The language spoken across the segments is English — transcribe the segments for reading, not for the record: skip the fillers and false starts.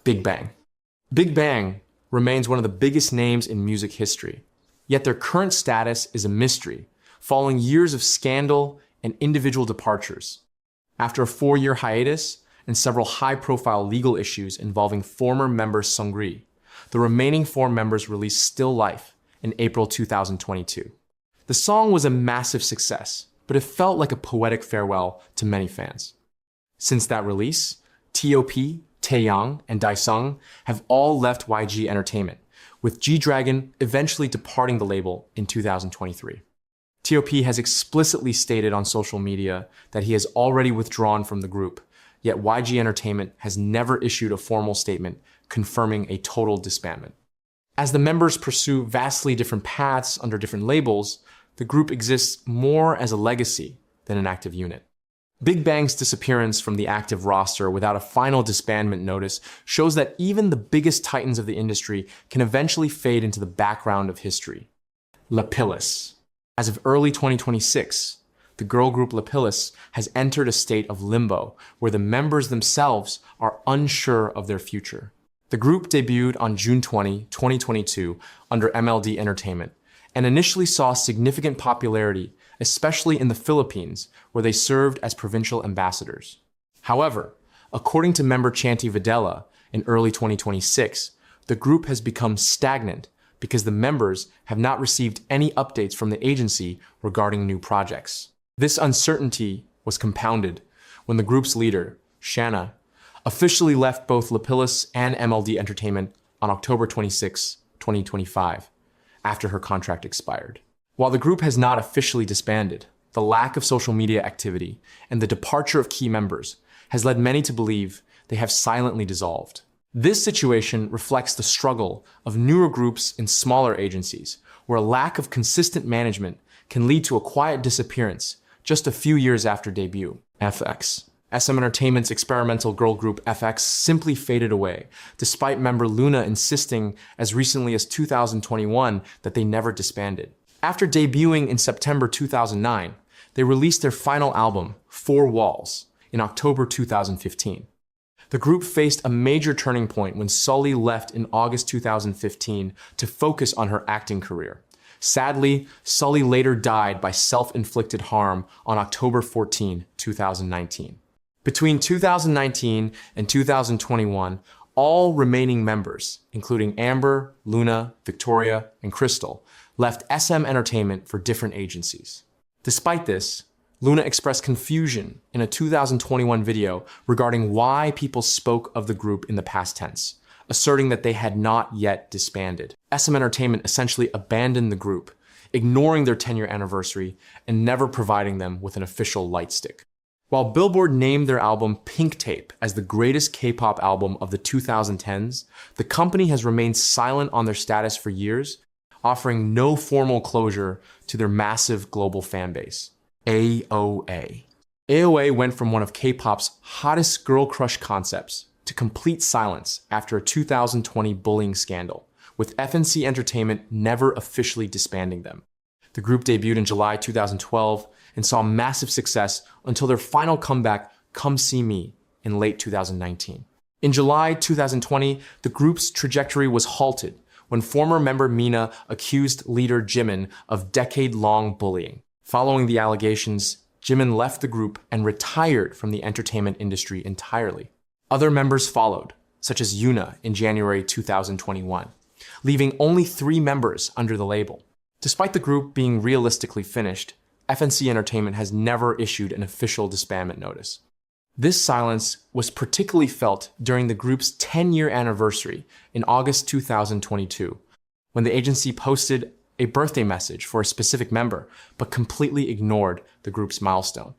Big Bang. Big Bang remains one of the biggest names in music history, yet their current status is a mystery, following years of scandal and individual departures. After a 4-year hiatus and several high-profile legal issues involving former member Seungri, the remaining 4 members released Still Life in April 2022. The song was a massive success, but it felt like a poetic farewell to many fans. Since that release, T.O.P., Taeyang, and Daesung have all left YG Entertainment, with G-Dragon eventually departing the label in 2023. T.O.P. has explicitly stated on social media that he has already withdrawn from the group, yet YG Entertainment has never issued a formal statement confirming a total disbandment. As the members pursue vastly different paths under different labels, the group exists more as a legacy than an active unit. Big Bang's disappearance from the active roster without a final disbandment notice shows that even the biggest titans of the industry can eventually fade into the background of history. Lapillus. As of early 2026, the girl group Lapillus has entered a state of limbo where the members themselves are unsure of their future. The group debuted on June 20, 2022 under MLD Entertainment and initially saw significant popularity, especially in the Philippines, where they served as provincial ambassadors. However, according to member Chanty Videla, in early 2026, the group has become stagnant because the members have not received any updates from the agency regarding new projects. This uncertainty was compounded when the group's leader, Shanna, officially left both Lapillus and MLD Entertainment on October 26, 2025, after her contract expired. While the group has not officially disbanded, the lack of social media activity and the departure of key members has led many to believe they have silently dissolved. This situation reflects the struggle of newer groups in smaller agencies, where a lack of consistent management can lead to a quiet disappearance just a few years after debut. FX. SM Entertainment's experimental girl group FX simply faded away, despite member Luna insisting as recently as 2021 that they never disbanded. After debuting in September 2009, they released their final album, 4 Walls, in October 2015. The group faced a major turning point when Sully left in August 2015 to focus on her acting career. Sadly, Sully later died by self-inflicted harm on October 14, 2019. Between 2019 and 2021, all remaining members, including Amber, Luna, Victoria, and Crystal, left SM Entertainment for different agencies. Despite this, Luna expressed confusion in a 2021 video regarding why people spoke of the group in the past tense, asserting that they had not yet disbanded. SM Entertainment essentially abandoned the group, ignoring their 10-year anniversary and never providing them with an official light stick. While Billboard named their album Pink Tape as the greatest K-pop album of the 2010s, the company has remained silent on their status for years, offering no formal closure to their massive global fan base. AOA. AOA went from one of K-pop's hottest girl crush concepts to complete silence after a 2020 bullying scandal, with FNC Entertainment never officially disbanding them. The group debuted in July 2012 and saw massive success until their final comeback, Come See Me, in late 2019. In July 2020, the group's trajectory was halted when former member Mina accused leader Jimin of decade-long bullying. Following the allegations, Jimin left the group and retired from the entertainment industry entirely. Other members followed, such as Yuna in January 2021, leaving only 3 members under the label. Despite the group being realistically finished, FNC Entertainment has never issued an official disbandment notice. This silence was particularly felt during the group's 10-year anniversary in August 2022, when the agency posted a birthday message for a specific member, but completely ignored the group's milestone.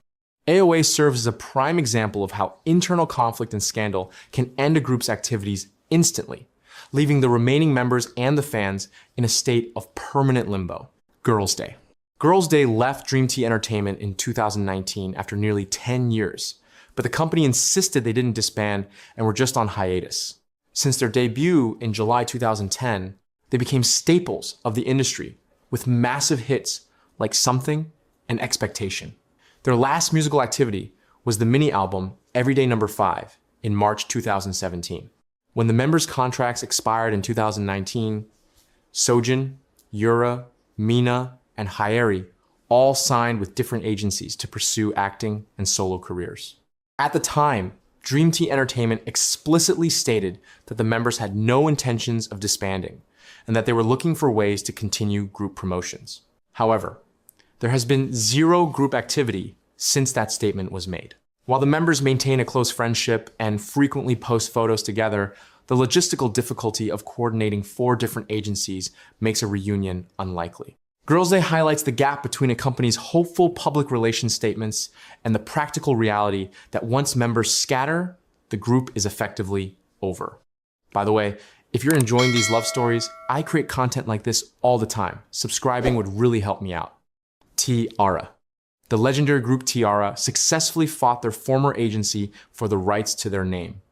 AOA serves as a prime example of how internal conflict and scandal can end a group's activities instantly, leaving the remaining members and the fans in a state of permanent limbo. Girlsday. Girlsday left Dream Tea Entertainment in 2019 after nearly 10 years, but the company insisted they didn't disband and were just on hiatus. Since their debut in July 2010, they became staples of the industry with massive hits like Something and Expectation. Their last musical activity was the mini-album Everyday No. 5 in March 2017. When the members' contracts expired in 2019, Sojin, Yura, Mina, and Hyeri all signed with different agencies to pursue acting and solo careers. At the time, Dream Tea Entertainment explicitly stated that the members had no intentions of disbanding and that they were looking for ways to continue group promotions. However, there has been zero group activity since that statement was made. While the members maintain a close friendship and frequently post photos together, the logistical difficulty of coordinating 4 different agencies makes a reunion unlikely. Girlsday highlights the gap between a company's hopeful public relations statements and the practical reality that once members scatter, the group is effectively over. By the way, if you're enjoying these love stories, I create content like this all the time. Subscribing would really help me out. T-ara. The legendary group T-ara successfully fought their former agency for the rights to their name.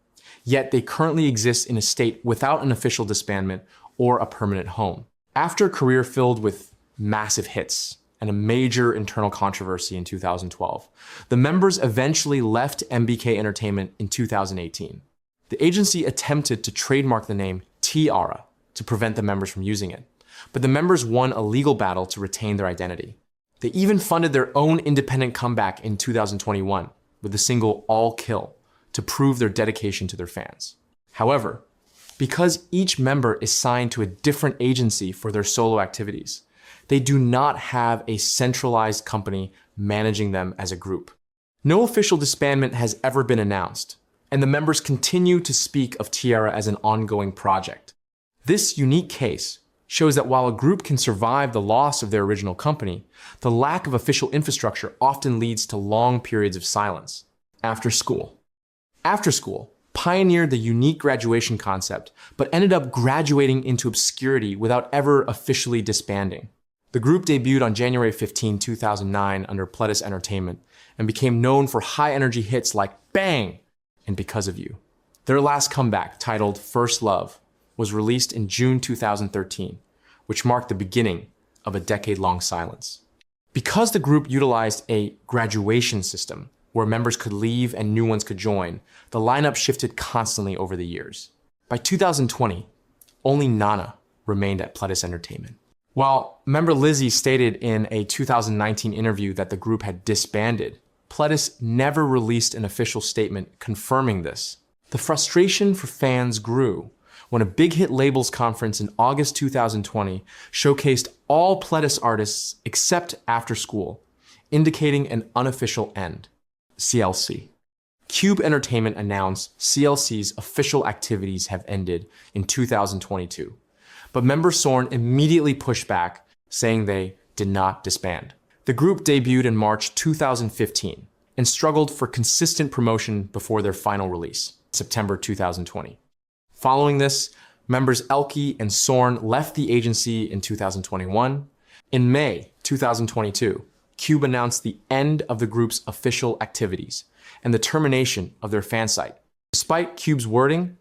Yet they currently exist in a state without an official disbandment or a permanent home. After a career filled with massive hits and a major internal controversy in 2012, the members eventually left MBK Entertainment in 2018. The agency attempted to trademark the name T-ara to prevent the members from using it, but the members won a legal battle to retain their identity. They even funded their own independent comeback in 2021 with the single All Kill to prove their dedication to their fans. However, because each member is signed to a different agency for their solo activities, they do not have a centralized company managing them as a group. No official disbandment has ever been announced, and the members continue to speak of T-ara as an ongoing project. This unique case shows that while a group can survive the loss of their original company, the lack of official infrastructure often leads to long periods of silence. Afterschool. Afterschool pioneered the unique graduation concept, but ended up graduating into obscurity without ever officially disbanding. The group debuted on January 15, 2009 under Pledis Entertainment and became known for high-energy hits like Bang and Because of You. Their last comeback, titled First Love, was released in June 2013, which marked the beginning of a decade-long silence. Because the group utilized a graduation system where members could leave and new ones could join, the lineup shifted constantly over the years. By 2020, only Nana remained at Pledis Entertainment. While member Lizzie stated in a 2019 interview that the group had disbanded, Pledis never released an official statement confirming this. The frustration for fans grew when a big hit labels conference in August 2020 showcased all Pledis artists except Afterschool, indicating an unofficial end. CLC. Cube Entertainment announced CLC's official activities have ended in 2022. But member Sorn immediately pushed back, saying they did not disband. The group debuted in March 2015 and struggled for consistent promotion before their final release, September 2020. Following this, members Elke and Sorn left the agency in 2021. In May 2022, Cube announced the end of the group's official activities and the termination of their fan site. Despite Cube's wording,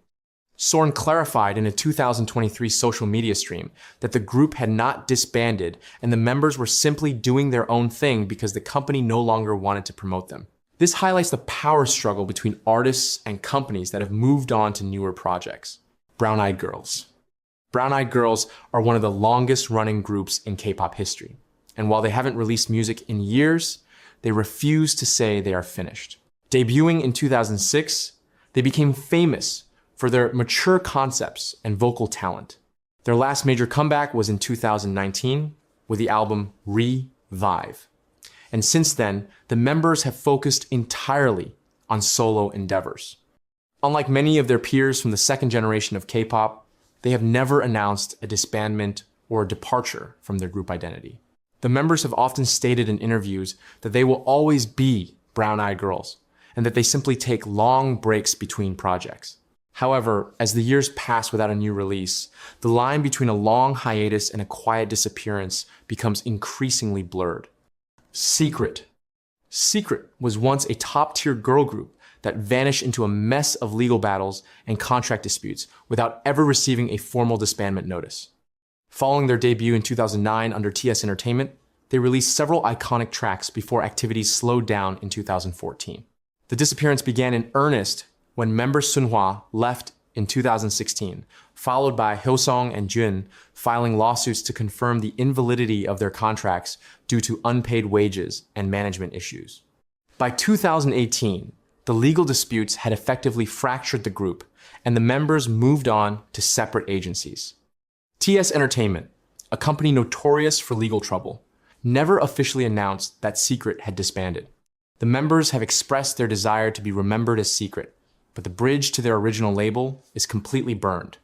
Sorn clarified in a 2023 social media stream that the group had not disbanded and the members were simply doing their own thing because the company no longer wanted to promote them. This highlights the power struggle between artists and companies that have moved on to newer projects. Brown-eyed girls. Brown-eyed girls are one of the longest running groups in K-pop history, and while they haven't released music in years, they refuse to say they are finished. Debuting in 2006, they became famous for their mature concepts and vocal talent. Their last major comeback was in 2019 with the album Revive. And since then, the members have focused entirely on solo endeavors. Unlike many of their peers from the second generation of K-pop, they have never announced a disbandment or a departure from their group identity. The members have often stated in interviews that they will always be brown-eyed girls and that they simply take long breaks between projects. However, as the years pass without a new release, the line between a long hiatus and a quiet disappearance becomes increasingly blurred. Secret. Secret was once a top-tier girl group that vanished into a mess of legal battles and contract disputes without ever receiving a formal disbandment notice. Following their debut in 2009 under TS Entertainment, they released several iconic tracks before activities slowed down in 2014. The disappearance began in earnest when member Sunhwa left in 2016, followed by Hillsong and Jun filing lawsuits to confirm the invalidity of their contracts due to unpaid wages and management issues. By 2018, the legal disputes had effectively fractured the group, and the members moved on to separate agencies. TS Entertainment, a company notorious for legal trouble, never officially announced that Secret had disbanded. The members have expressed their desire to be remembered as Secret, but the bridge to their original label is completely burned.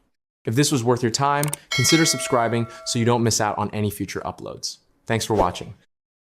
If this was worth your time, consider subscribing so you don't miss out on any future uploads. Thanks for watching.